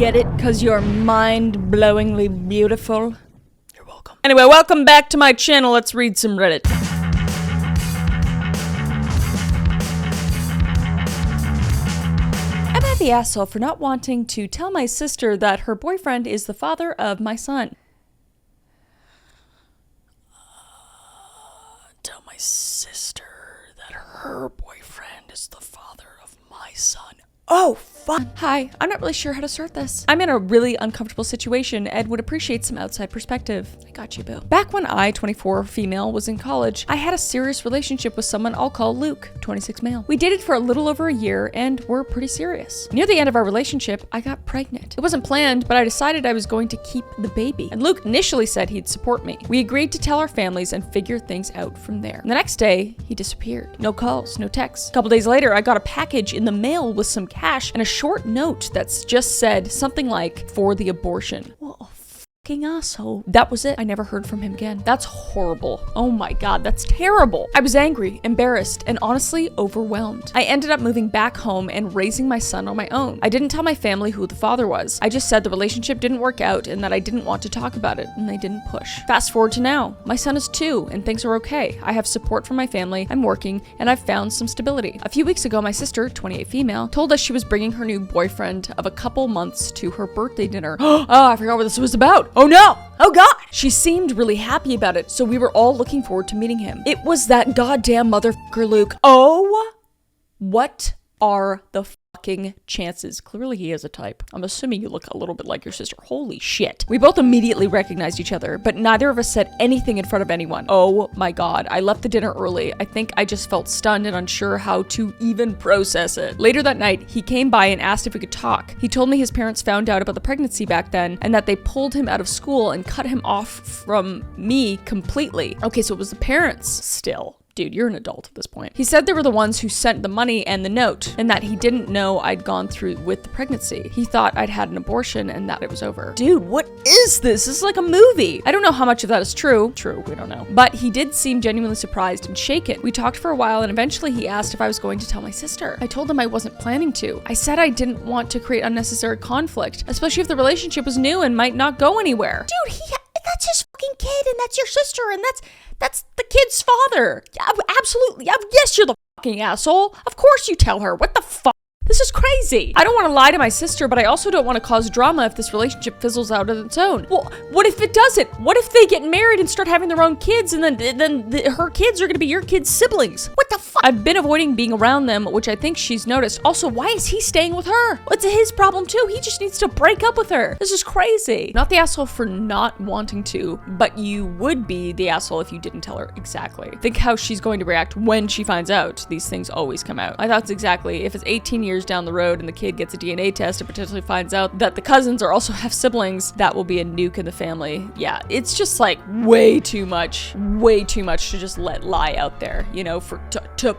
Get it? Because you're mind-blowingly beautiful? You're welcome. Anyway, welcome back to my channel. Let's read some Reddit. Am I the asshole for not wanting to tell my sister that her boyfriend is the father of my son? Tell my sister that her boyfriend is the father of my son. Oh, fuck. Hi, I'm not really sure how to start this. I'm in a really uncomfortable situation and would appreciate some outside perspective. I got you, boo. Back when I, 24 female, was in college, I had a serious relationship with someone I'll call Luke, 26 male. We dated for a little over a year and were pretty serious. Near the end of our relationship, I got pregnant. It wasn't planned, but I decided I was going to keep the baby. And Luke initially said he'd support me. We agreed to tell our families and figure things out from there. And the next day, he disappeared. No calls, no texts. A couple days later, I got a package in the mail with some cash and a short note that's just said something like, for the abortion. Well, fucking asshole. That was it. I never heard from him again. That's horrible. Oh my god, that's terrible. I was angry, embarrassed, and honestly overwhelmed. I ended up moving back home and raising my son on my own. I didn't tell my family who the father was. I just said the relationship didn't work out and that I didn't want to talk about it, and they didn't push. Fast forward to now. My son is 2 and things are okay. I have support from my family, I'm working, and I've found some stability. A few weeks ago, my sister, 28 female, told us she was bringing her new boyfriend of a couple months to her birthday dinner. Oh, I forgot what this was about. Oh no! Oh god! She seemed really happy about it, so we were all looking forward to meeting him. It was that goddamn motherfucker Luke. Oh! What are the fucking chances? Clearly he is a type. I'm assuming you look a little bit like your sister. Holy shit. We both immediately recognized each other, but neither of us said anything in front of anyone. Oh my god. I left the dinner early. I think I just felt stunned and unsure how to even process it. Later that night, he came by and asked if we could talk. He told me his parents found out about the pregnancy back then and that they pulled him out of school and cut him off from me completely. Okay, so it was the parents still. Dude, you're an adult at this point. He said they were the ones who sent the money and the note, and that he didn't know I'd gone through with the pregnancy. He thought I'd had an abortion and that it was over. Dude, what is this? This is like a movie. I don't know how much of that is true. True, we don't know. But he did seem genuinely surprised and shaken. We talked for a while and eventually he asked if I was going to tell my sister. I told him I wasn't planning to. I said I didn't want to create unnecessary conflict, especially if the relationship was new and might not go anywhere. Dude, that's his fucking kid and that's your sister and that's the kid's father. Yeah, absolutely. Yes, you're the fucking asshole. Of course you tell her. What the fuck? This is crazy. I don't want to lie to my sister, but I also don't want to cause drama if this relationship fizzles out on its own. Well, what if it doesn't? What if they get married and start having their own kids and then her kids are going to be your kids' siblings? What the fuck? I've been avoiding being around them, which I think she's noticed. Also, why is he staying with her? It's his problem too. He just needs to break up with her. This is crazy. Not the asshole for not wanting to, but you would be the asshole if you didn't tell her exactly. Think how she's going to react when she finds out. These things always come out. My thoughts exactly. If it's 18 years down the road and the kid gets a DNA test and potentially finds out that the cousins are also have siblings, that will be a nuke in the family. Yeah, it's just like way too much to just let lie out there, you know, to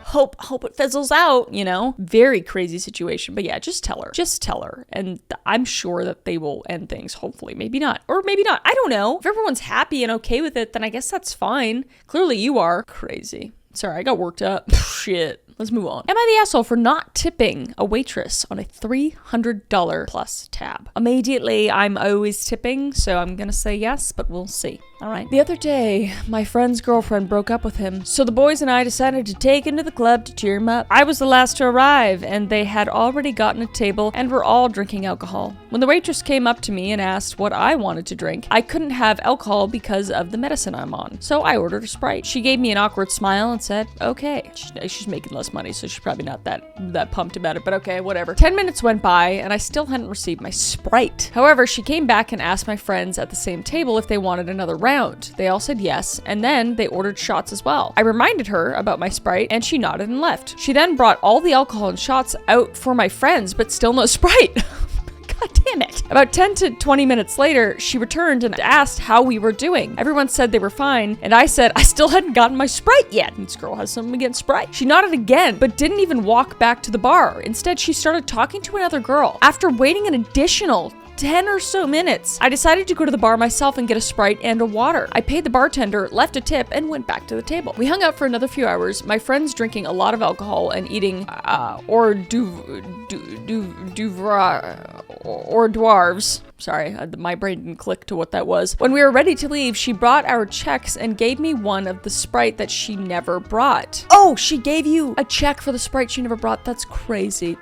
hope it fizzles out, you know. Very crazy situation. But yeah, just tell her and I'm sure that they will end things. Hopefully. Maybe not, or maybe not, I don't know. If everyone's happy and okay with it, then I guess that's fine. Clearly you are. Crazy. Sorry, I got worked up. Shit. Let's move on. Am I the asshole for not tipping a waitress on a $300 plus tab? Immediately, I'm always tipping, so I'm gonna say yes, but we'll see. All right. The other day, my friend's girlfriend broke up with him, so the boys and I decided to take him to the club to cheer him up. I was the last to arrive, and they had already gotten a table and were all drinking alcohol. When the waitress came up to me and asked what I wanted to drink, I couldn't have alcohol because of the medicine I'm on, so I ordered a Sprite. She gave me an awkward smile and said, okay. She's making less money, so she's probably not that pumped about it, but okay, whatever. 10 minutes went by, and I still hadn't received my Sprite. However, she came back and asked my friends at the same table if they wanted another round. They all said yes, and then they ordered shots as well. I reminded her about my Sprite, and she nodded and left. She then brought all the alcohol and shots out for my friends, but still no Sprite. God damn it. About 10 to 20 minutes later, she returned and asked how we were doing. Everyone said they were fine, and I said I still hadn't gotten my Sprite yet. This girl has something against Sprite. She nodded again, but didn't even walk back to the bar. Instead, she started talking to another girl. After waiting an additional 10 or so minutes. I decided to go to the bar myself and get a Sprite and a water. I paid the bartender, left a tip, and went back to the table. We hung out for another few hours, my friends drinking a lot of alcohol and eating hors d'oeuvres. Sorry, my brain didn't click to what that was. When we were ready to leave, she brought our checks and gave me one of the Sprite that she never brought. Oh, she gave you a check for the Sprite she never brought? That's crazy.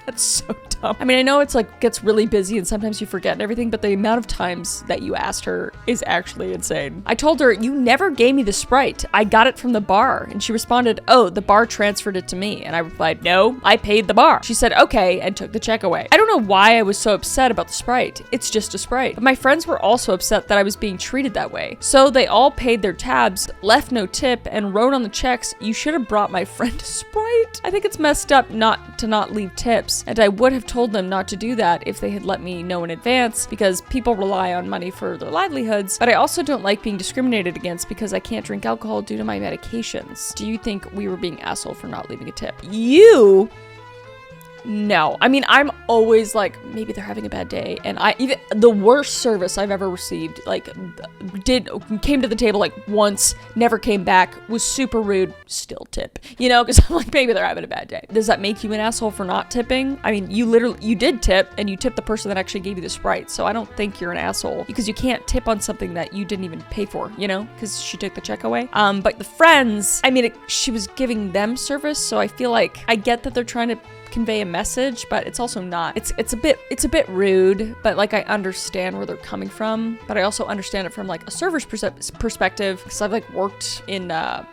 That's so dumb. I mean, I know it's like gets really busy and sometimes you forget and everything, but the amount of times that you asked her is actually insane. I told her, you never gave me the Sprite. I got it from the bar. And she responded, oh, the bar transferred it to me. And I replied, no, I paid the bar. She said, okay, and took the check away. I don't know why I was so upset about the Sprite. It's just a Sprite. But my friends were also upset that I was being treated that way. So they all paid their tabs, left no tip, and wrote on the checks, you should have brought my friend a Sprite. I think it's messed up not to leave tips. And I would have told them not to do that if they had let me know in advance, because people rely on money for their livelihoods. But I also don't like being discriminated against because I can't drink alcohol due to my medications. Do you think we were being asshole for not leaving a tip? You? No. I mean, I'm always like, maybe they're having a bad day. And even the worst service I've ever received, like, came to the table like once, never came back, was super rude, still tip. You know, because I'm like, maybe they're having a bad day. Does that make you an asshole for not tipping? I mean, you did tip, and you tipped the person that actually gave you the Sprite. So I don't think you're an asshole, because you can't tip on something that you didn't even pay for, you know, because she took the check away. But the friends, I mean, she was giving them service, so I feel like I get that they're trying to convey a message, but it's also not. It's a bit rude, but like I understand where they're coming from, but I also understand it from like a server's perspective, because I've like worked in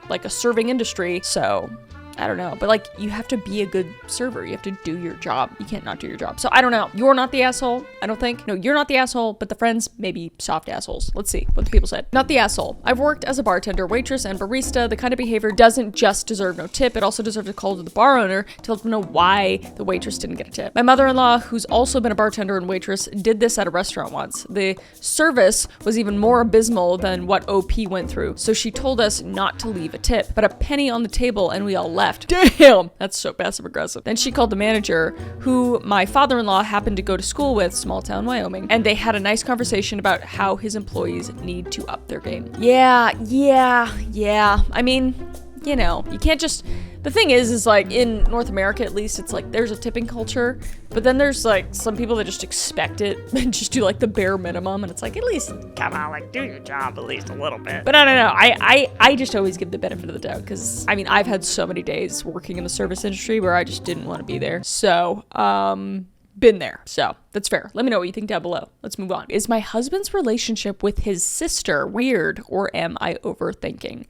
like a serving industry, so I don't know, but like you have to be a good server. You have to do your job. You can't not do your job. So I don't know. You're not the asshole, I don't think. No, you're not the asshole, but the friends maybe soft assholes. Let's see what the people said. Not the asshole. I've worked as a bartender, waitress, and barista. The kind of behavior doesn't just deserve no tip. It also deserves a call to the bar owner to let them know why the waitress didn't get a tip. My mother-in-law, who's also been a bartender and waitress, did this at a restaurant once. The service was even more abysmal than what OP went through. So she told us not to leave a tip, but a penny on the table and we all left. Damn, that's so passive aggressive. Then she called the manager, who my father-in-law happened to go to school with, small town Wyoming, and they had a nice conversation about how his employees need to up their game. Yeah. I mean, you know, you can't just, the thing is like in North America, at least, it's like there's a tipping culture, but then there's like some people that just expect it and just do like the bare minimum, and it's like, at least come on, like do your job at least a little bit. But I don't know, I just always give the benefit of the doubt, because I mean, I've had so many days working in the service industry where I just didn't want to be there. So, been there. So that's fair. Let me know what you think down below. Let's move on. Is my husband's relationship with his sister weird, or am I overthinking?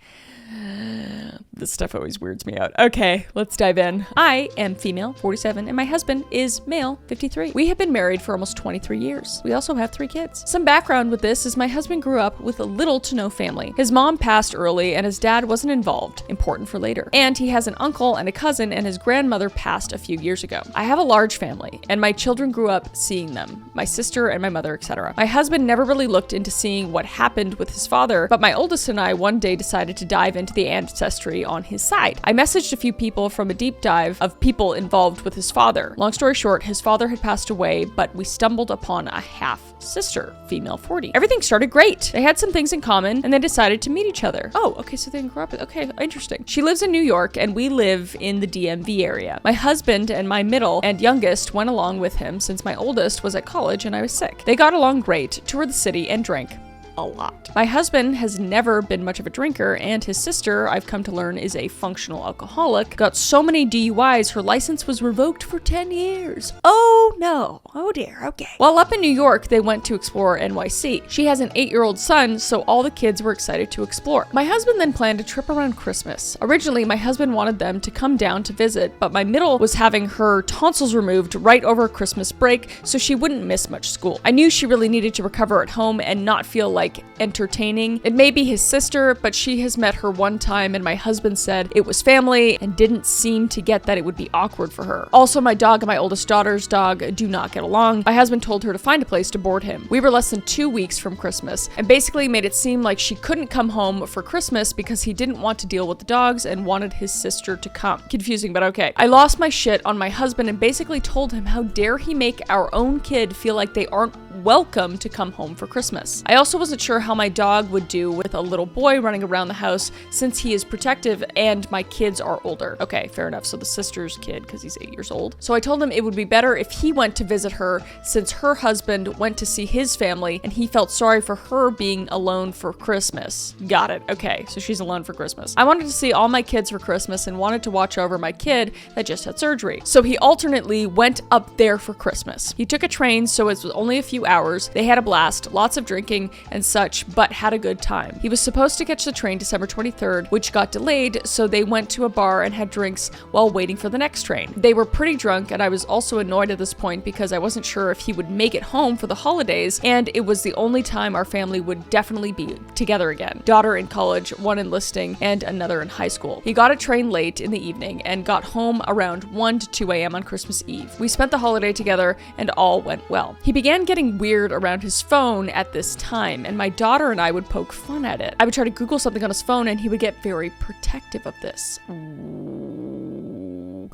This stuff always weirds me out. Okay, let's dive in. I am female, 47, and my husband is male, 53. We have been married for almost 23 years. We also have 3 kids. Some background with this is my husband grew up with a little to no family. His mom passed early and his dad wasn't involved, important for later. And he has an uncle and a cousin, and his grandmother passed a few years ago. I have a large family, and my children grew up seeing them, my sister and my mother, etc. My husband never really looked into seeing what happened with his father, but my oldest and I one day decided to dive into the ancestry on his side. I messaged a few people from a deep dive of people involved with his father. Long story short, his father had passed away, but we stumbled upon a half sister, female 40. Everything started great. They had some things in common and they decided to meet each other. Oh, okay, so they didn't grow up. Okay, interesting. She lives in New York and we live in the DMV area. My husband and my middle and youngest went along with him since my oldest was at college and I was sick. They got along great, toured the city, and drank a lot. My husband has never been much of a drinker, and his sister, I've come to learn, is a functional alcoholic. Got so many DUIs, her license was revoked for 10 years. Oh no. Oh dear, okay. While up in New York, they went to explore NYC. She has an 8-year-old son, so all the kids were excited to explore. My husband then planned a trip around Christmas. Originally, my husband wanted them to come down to visit, but my middle was having her tonsils removed right over Christmas break, so she wouldn't miss much school. I knew she really needed to recover at home and not feel like entertaining. It may be his sister, but she has met her one time and my husband said it was family and didn't seem to get that it would be awkward for her. Also, my dog and my oldest daughter's dog dog do not get along, my husband told her to find a place to board him. We were less than 2 weeks from Christmas and basically made it seem like she couldn't come home for Christmas because he didn't want to deal with the dogs and wanted his sister to come. Confusing, but okay. I lost my shit on my husband and basically told him how dare he make our own kid feel like they aren't welcome to come home for Christmas. I also wasn't sure how my dog would do with a little boy running around the house since he is protective and my kids are older. Okay, fair enough. So the sister's kid, because he's 8 years old. So I told him it would be better if he went to visit her since her husband went to see his family and he felt sorry for her being alone for Christmas. Got it. Okay, so she's alone for Christmas. I wanted to see all my kids for Christmas and wanted to watch over my kid that just had surgery. So he alternately went up there for Christmas. He took a train, so it was only a few hours. They had a blast, lots of drinking and such, but had a good time. He was supposed to catch the train December 23rd, which got delayed, so they went to a bar and had drinks while waiting for the next train. They were pretty drunk, and I was also annoyed at this point because I wasn't sure if he would make it home for the holidays, and it was the only time our family would definitely be together again. Daughter in college, one enlisting, and another in high school. He got a train late in the evening and got home around 1 to 2 a.m. on Christmas Eve. We spent the holiday together and all went well. He began getting weird around his phone at this time, and my daughter and I would poke fun at it. I would try to Google something on his phone and he would get very protective of this.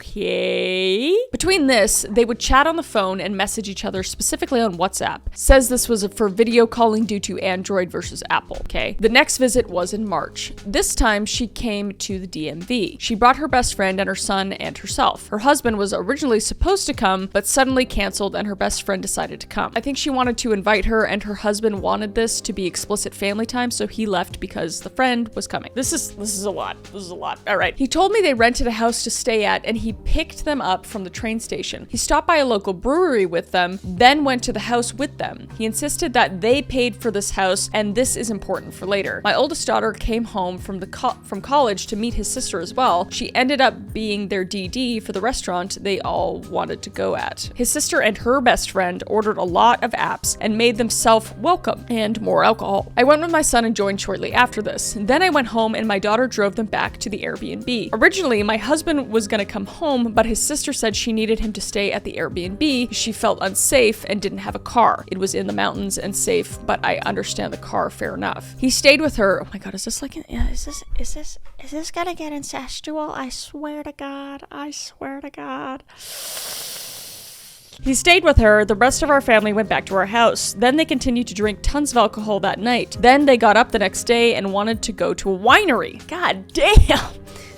Okay. Between this, they would chat on the phone and message each other specifically on WhatsApp. Says this was for video calling due to Android versus Apple. Okay. The next visit was in March. This time she came to the DMV. She brought her best friend and her son and herself. Her husband was originally supposed to come, but suddenly canceled and her best friend decided to come. I think she wanted to invite her and her husband wanted this to be explicit family time, so he left because the friend was coming. This is a lot. This is a lot. All right. He told me they rented a house to stay at and he picked them up from the train station. He stopped by a local brewery with them, then went to the house with them. He insisted that they paid for this house, and this is important for later. My oldest daughter came home from college to meet his sister as well. She ended up being their DD for the restaurant they all wanted to go at. His sister and her best friend ordered a lot of apps and made themselves welcome and more alcohol. I went with my son and joined shortly after this. Then I went home and my daughter drove them back to the Airbnb. Originally, my husband was gonna come home, but his sister said she needed him to stay at the Airbnb. She felt unsafe and didn't have a car. It was in the mountains and safe, but I understand the car, fair enough. He stayed with her. Oh my God, is this like, is this gonna get incestual? I swear to God, I swear to God. He stayed with her. The rest of our family went back to our house. Then they continued to drink tons of alcohol that night. Then they got up the next day and wanted to go to a winery. God damn.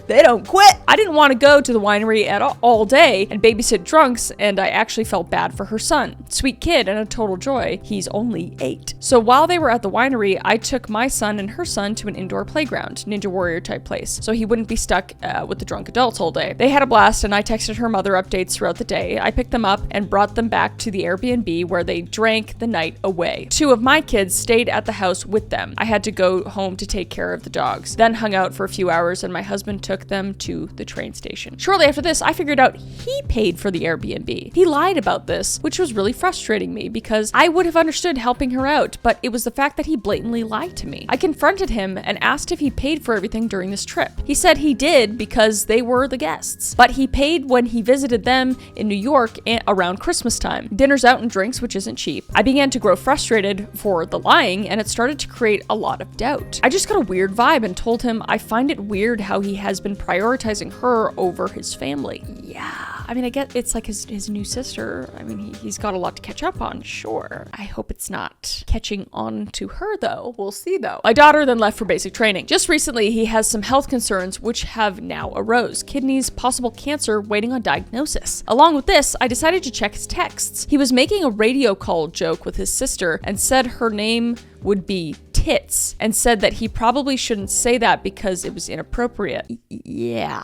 They don't quit. I didn't want to go to the winery at all day and babysit drunks, and I actually felt bad for her son. Sweet kid and a total joy. He's only 8. So while they were at the winery, I took my son and her son to an indoor playground, Ninja Warrior type place, so he wouldn't be stuck with the drunk adults all day. They had a blast, and I texted her mother updates throughout the day. I picked them up and brought them back to the Airbnb where they drank the night away. 2 of my kids stayed at the house with them. I had to go home to take care of the dogs. Then hung out for a few hours, and my husband took them to the train station. Shortly after this, I figured out he paid for the Airbnb. He lied about this, which was really frustrating me because I would have understood helping her out, but it was the fact that he blatantly lied to me. I confronted him and asked if he paid for everything during this trip. He said he did because they were the guests, but he paid when he visited them in New York around Christmas time. Dinners out and drinks, which isn't cheap. I began to grow frustrated for the lying, and it started to create a lot of doubt. I just got a weird vibe and told him I find it weird how he has been prioritizing her over his family. Yeah, I mean, I get it's like his new sister. I mean, he's got a lot to catch up on, sure. I hope it's not catching on to her, though. We'll see, though. My daughter then left for basic training. Just recently, he has some health concerns which have now arose. Kidneys, possible cancer, waiting on diagnosis. Along with this, I decided to check his texts. He was making a radio call joke with his sister and said her name would be Tits, and said that he probably shouldn't say that because it was inappropriate. Yeah.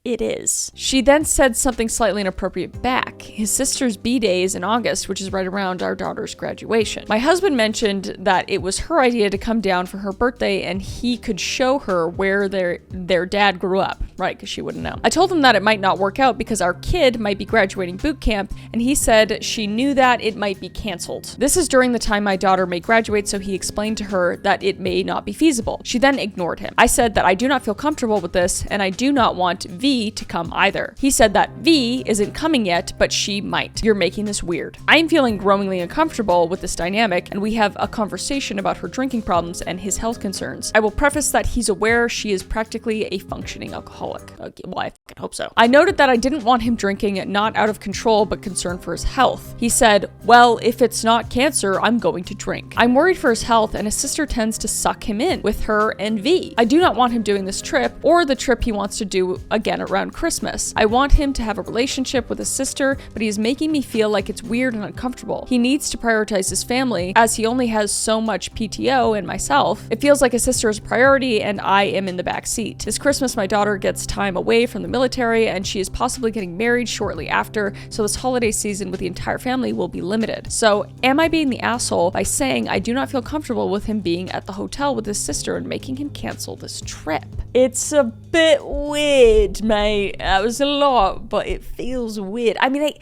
It is. She then said something slightly inappropriate back. His sister's B-Day is in August, which is right around our daughter's graduation. My husband mentioned that it was her idea to come down for her birthday and he could show her where their dad grew up, right, because she wouldn't know. I told him that it might not work out because our kid might be graduating boot camp, and he said she knew that it might be canceled. This is during the time my daughter may graduate, so he explained to her that it may not be feasible. She then ignored him. I said that I do not feel comfortable with this, and I do not want V V to come either. He said that V isn't coming yet, but she might. You're making this weird. I'm feeling growingly uncomfortable with this dynamic, and we have a conversation about her drinking problems and his health concerns. I will preface that he's aware she is practically a functioning alcoholic. Okay, well, I fucking hope so. I noted that I didn't want him drinking, not out of control, but concern for his health. He said, well, if it's not cancer, I'm going to drink. I'm worried for his health, and his sister tends to suck him in with her and V. I do not want him doing this trip or the trip he wants to do again around Christmas. I want him to have a relationship with his sister, but he is making me feel like it's weird and uncomfortable. He needs to prioritize his family as he only has so much PTO and myself. It feels like his sister is a priority and I am in the back seat. This Christmas, my daughter gets time away from the military and she is possibly getting married shortly after, so this holiday season with the entire family will be limited. So am I being the asshole by saying I do not feel comfortable with him being at the hotel with his sister and making him cancel this trip? It's a bit weird, mate. That was a lot, but it feels weird. I mean,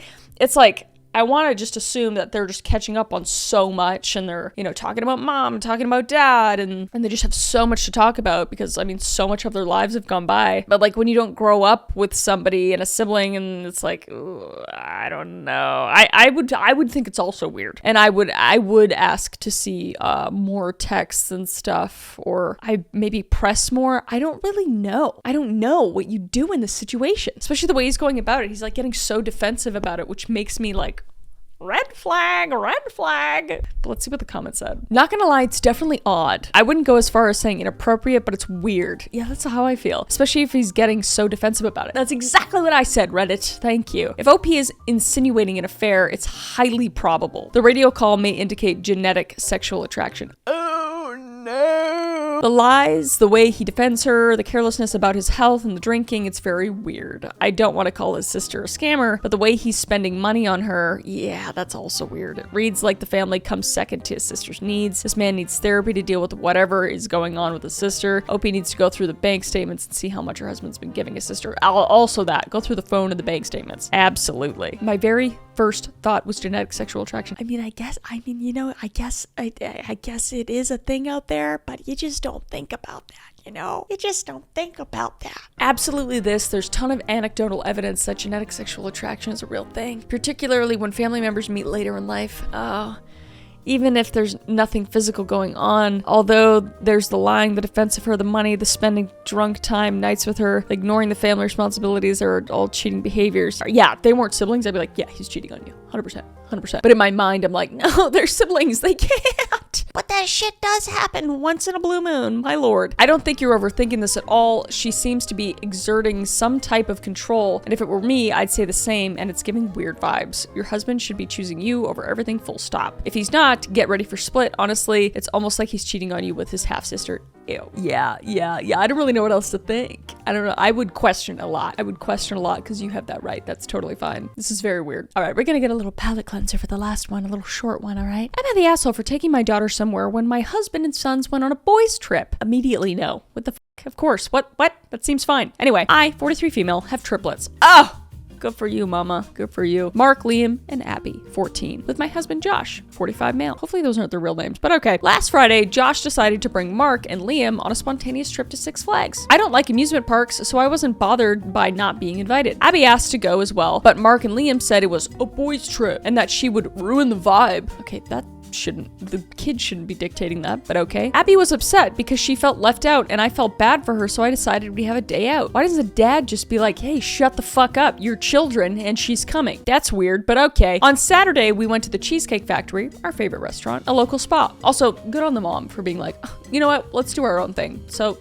it's like, I want to just assume that they're just catching up on so much and they're, talking about mom, talking about dad, and they just have so much to talk about because, I mean, so much of their lives have gone by. But like when you don't grow up with somebody and a sibling and it's like, ooh, I don't know. I would think it's also weird. And I would ask to see more texts and stuff, or I maybe press more. I don't really know. I don't know what you do in this situation, especially the way he's going about it. He's like getting so defensive about it, which makes me like, red flag, red flag. But let's see what the comment said. Not gonna lie, it's definitely odd. I wouldn't go as far as saying inappropriate, but it's weird. Yeah, that's how I feel. Especially if he's getting so defensive about it. That's exactly what I said, Reddit. Thank you. If OP is insinuating an affair, it's highly probable. The radio call may indicate genetic sexual attraction. Oh no. The lies, the way he defends her, the carelessness about his health and the drinking, it's very weird. I don't want to call his sister a scammer, but the way he's spending money on her, yeah, that's also weird. It reads like the family comes second to his sister's needs. This man needs therapy to deal with whatever is going on with his sister. OP needs to go through the bank statements and see how much her husband's been giving his sister. Also go through the phone and the bank statements. Absolutely. My very first thought was genetic sexual attraction. I guess it is a thing out there, but you just don't think about that. You just don't think about that. Absolutely there's a ton of anecdotal evidence that genetic sexual attraction is a real thing, particularly when family members meet later in life. Even if there's nothing physical going on, although there's the lying, the defense of her, the money, the spending drunk time, nights with her, ignoring the family responsibilities, are all cheating behaviors. Yeah, if they weren't siblings, I'd be like, yeah, he's cheating on you. 100%. But in my mind, I'm like, no, they're siblings. They can't. But that shit does happen once in a blue moon, my lord. I don't think you're overthinking this at all. She seems to be exerting some type of control, and if it were me, I'd say the same, and it's giving weird vibes. Your husband should be choosing you over everything, full stop. If he's not, get ready for split. Honestly, it's almost like he's cheating on you with his half-sister. Ew. Yeah. I don't really know what else to think. I don't know. I would question a lot because you have that right. That's totally fine. This is very weird. All right, we're gonna get a little palate cleanser for the last one, a little short one, all right? Am I the asshole for taking my daughter somewhere when my husband and sons went on a boys' trip? Immediately no. What the f***? Of course. What? That seems fine. Anyway, I, 43 female, have triplets. Oh! Good for you, mama. Good for you. Mark, Liam, and Abby, 14. With my husband, Josh, 45 male. Hopefully those aren't their real names, but okay. Last Friday, Josh decided to bring Mark and Liam on a spontaneous trip to Six Flags. I don't like amusement parks, so I wasn't bothered by not being invited. Abby asked to go as well, but Mark and Liam said it was a boys' trip and that she would ruin the vibe. Okay, the kid shouldn't be dictating that, but okay. Abby was upset because she felt left out and I felt bad for her, so I decided we'd have a day out. Why doesn't a dad just be like, hey, shut the fuck up, you're children and she's coming? That's weird, but okay. On Saturday, we went to the Cheesecake Factory, our favorite restaurant, a local spa. Also, good on the mom for being like, you know what, let's do our own thing. So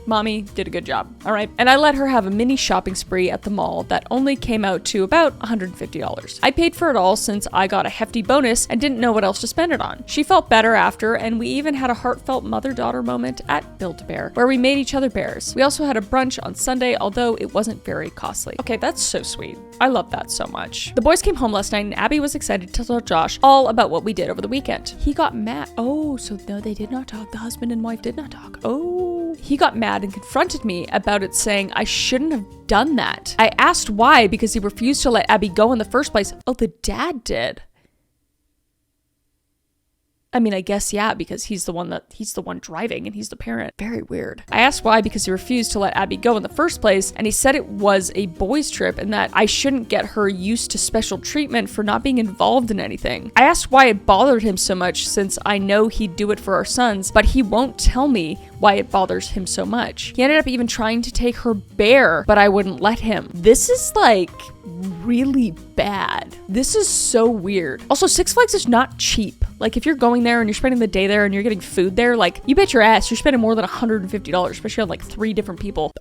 Mommy did a good job, all right? And I let her have a mini shopping spree at the mall that only came out to about $150. I paid for it all since I got a hefty bonus and didn't know what else to spend it on. She felt better after, and we even had a heartfelt mother-daughter moment at Build-A-Bear, where we made each other bears. We also had a brunch on Sunday, although it wasn't very costly. Okay, that's so sweet. I love that so much. The boys came home last night, and Abby was excited to tell Josh all about what we did over the weekend. He got mad. Oh, so no, they did not talk. The husband and wife did not talk. Oh. He got mad and confronted me about it, saying I shouldn't have done that. I asked why, because he refused to let Abby go in the first place. Oh, the dad did. I mean, I guess, yeah, because he's the one driving and he's the parent. Very weird. I asked why because he refused to let Abby go in the first place, and he said it was a boys' trip and that I shouldn't get her used to special treatment for not being involved in anything. I asked why it bothered him so much since I know he'd do it for our sons, but he won't tell me why it bothers him so much. He ended up even trying to take her bear, but I wouldn't let him. This is like really bad. This is so weird. Also, Six Flags is not cheap. Like, if you're going there and you're spending the day there and you're getting food there, like, you bet your ass you're spending more than $150, especially on like 3 different people.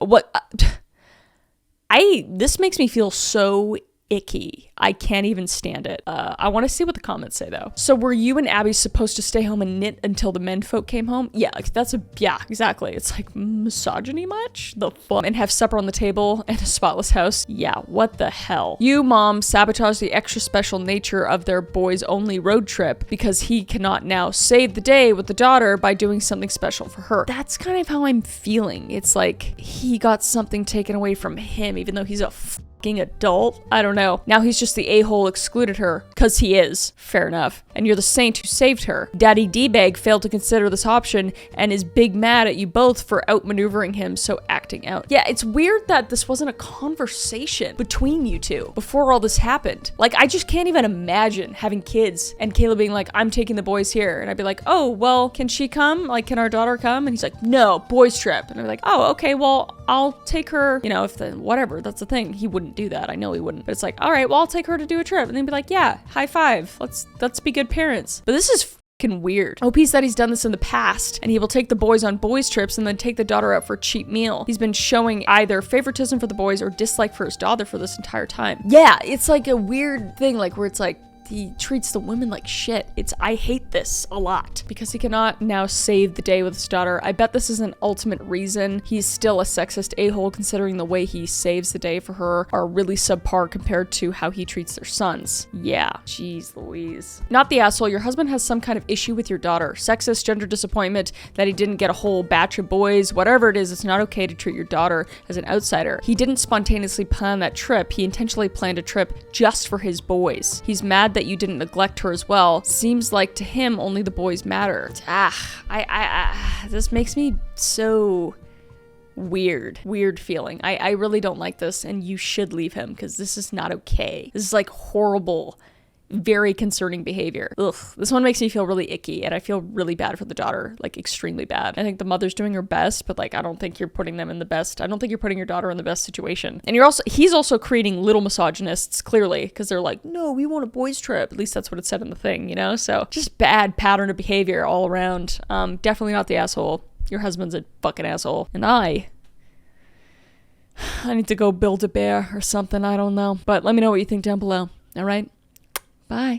This makes me feel so icky. I can't even stand it. I want to see what the comments say though. So were you and Abby supposed to stay home and knit until the menfolk came home? Yeah, like yeah, exactly. It's like misogyny much? The fuck? And have supper on the table and a spotless house? Yeah, what the hell? You, mom, sabotage the extra special nature of their boys only road trip because he cannot now save the day with the daughter by doing something special for her. That's kind of how I'm feeling. It's like he got something taken away from him even though he's a adult. I don't know. Now he's just the a-hole excluded her, cause he is. Fair enough. And you're the saint who saved her. Daddy D-Bag failed to consider this option and is big mad at you both for outmaneuvering him, so acting out. Yeah, it's weird that this wasn't a conversation between you two before all this happened. Like, I just can't even imagine having kids and Caleb being like, I'm taking the boys here. And I'd be like, oh, well, can she come? Like, can our daughter come? And he's like, no, boys trip. And I'd be like, oh, okay, well, I'll take her, you know, if the, whatever, that's the thing. He wouldn't do that. I know he wouldn't. But it's like, all right, well, I'll take her to do a trip. And then be like, yeah, high five. Let's be good parents. But this is fucking weird. OP said he's done this in the past and he will take the boys on boys trips and then take the daughter out for a cheap meal. He's been showing either favoritism for the boys or dislike for his daughter for this entire time. Yeah, it's like a weird thing, like where it's like, he treats the women like shit. I hate this a lot because he cannot now save the day with his daughter. I bet this is an ultimate reason he's still a sexist a-hole considering the way he saves the day for her are really subpar compared to how he treats their sons. Yeah, jeez Louise. Not the asshole, your husband has some kind of issue with your daughter. Sexist, gender disappointment, that he didn't get a whole batch of boys, whatever it is, it's not okay to treat your daughter as an outsider. He didn't spontaneously plan that trip, he intentionally planned a trip just for his boys. He's mad that you didn't neglect her as well. Seems like to him only the boys matter. This makes me so weird feeling. I really don't like this and you should leave him because this is not okay. This is like horrible, very concerning behavior. Ugh, this one makes me feel really icky and I feel really bad for the daughter, like extremely bad. I think the mother's doing her best, but like I don't think you're putting them in the best. I don't think you're putting your daughter in the best situation. And he's also creating little misogynists, clearly, because they're like, no, we want a boys trip. At least that's what it said in the thing, you know? So just bad pattern of behavior all around. Definitely not the asshole. Your husband's a fucking asshole. And I need to go build a bear or something. I don't know. But let me know what you think down below. All right? Bye.